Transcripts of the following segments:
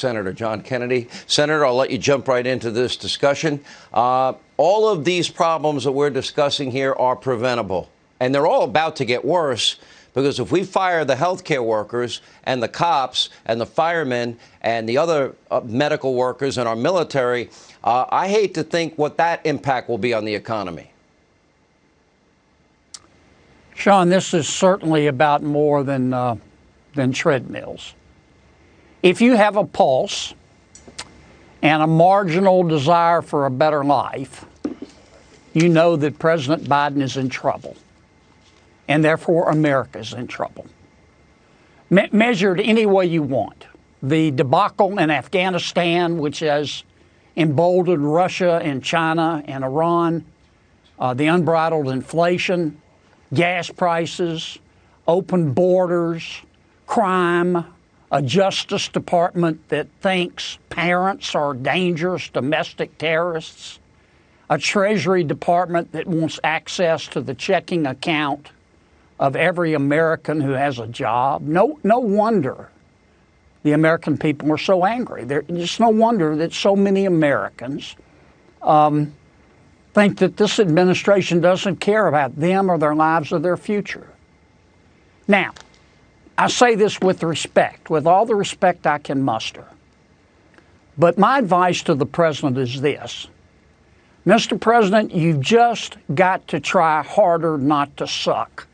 Senator John Kennedy. Senator, I'll let you jump right into this discussion. All of these problems that we're discussing here are preventable, and they're all about to get worse, because if we fire the healthcare workers and the cops and the firemen and the other medical workers and our military, I hate to think what that impact will be on the economy. Sean, this is certainly about more than treadmills. If you have a pulse and a marginal desire for a better life, you know that President Biden is in trouble, and therefore America is in trouble. Measured any way you want. The debacle in Afghanistan, which has emboldened Russia and China and Iran, the unbridled inflation, gas prices, open borders, crime, a Justice Department that thinks parents are dangerous domestic terrorists, a Treasury Department that wants access to the checking account of every American who has a job. No wonder the American people are so angry. It's no wonder that so many Americans think that this administration doesn't care about them or their lives or their future. Now, I say this with respect, with all the respect I can muster. But my advice to the president is this. Mr. President, you've just got to try harder not to suck.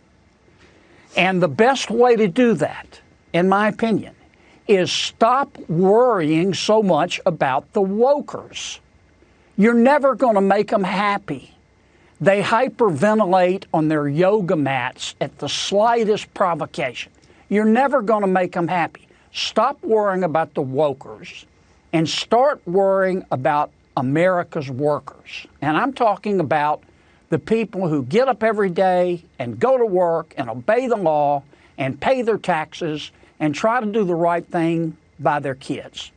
And the best way to do that, in my opinion, is stop worrying so much about the wokers. You're never going to make them happy. They hyperventilate on their yoga mats at the slightest provocation. You're never going to make them happy. Stop worrying about the wokers and start worrying about America's workers. And I'm talking about the people who get up every day and go to work and obey the law and pay their taxes and try to do the right thing by their kids.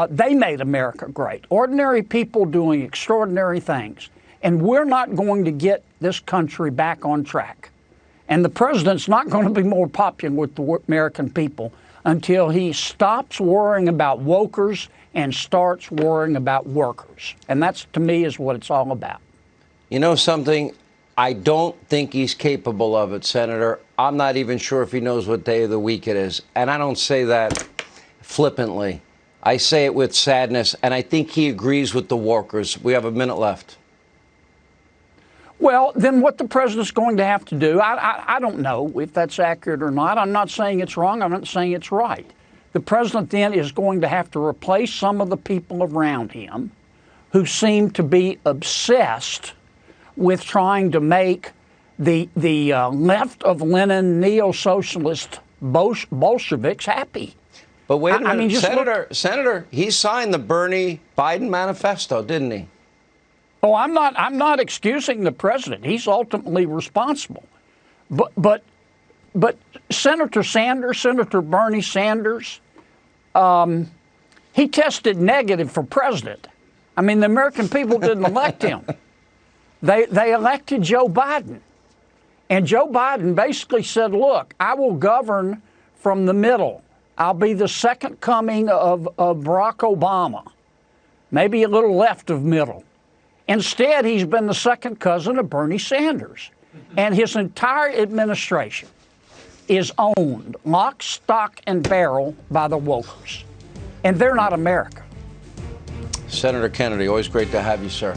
They made America great. Ordinary people doing extraordinary things. And we're not going to get this country back on track. And the president's not going to be more popular with the American people until he stops worrying about wokers and starts worrying about workers. And that's, to me, is what it's all about. You know something? I don't think he's capable of it, Senator. I'm not even sure if he knows what day of the week it is. And I don't say that flippantly. I say it with sadness, and I think he agrees with the workers. We have a minute left. Well, then what the president's going to have to do, I don't know if that's accurate or not. I'm not saying it's wrong. I'm not saying it's right. The president then is going to have to replace some of the people around him who seem to be obsessed with trying to make the left of Lenin neo-socialist Bolsheviks happy. But wait a minute, I mean, Senator, he signed the Bernie Biden manifesto, didn't he? Oh, I'm not excusing the president. He's ultimately responsible. But Senator Bernie Sanders, he tested negative for president. I mean, the American people didn't elect him. They elected Joe Biden. And Joe Biden basically said, look, I will govern from the middle. I'll be the second coming of Barack Obama, maybe a little left of middle. Instead, he's been the second cousin of Bernie Sanders. And his entire administration is owned lock, stock, and barrel by the wokers. And they're not America. Senator Kennedy, always great to have you, sir.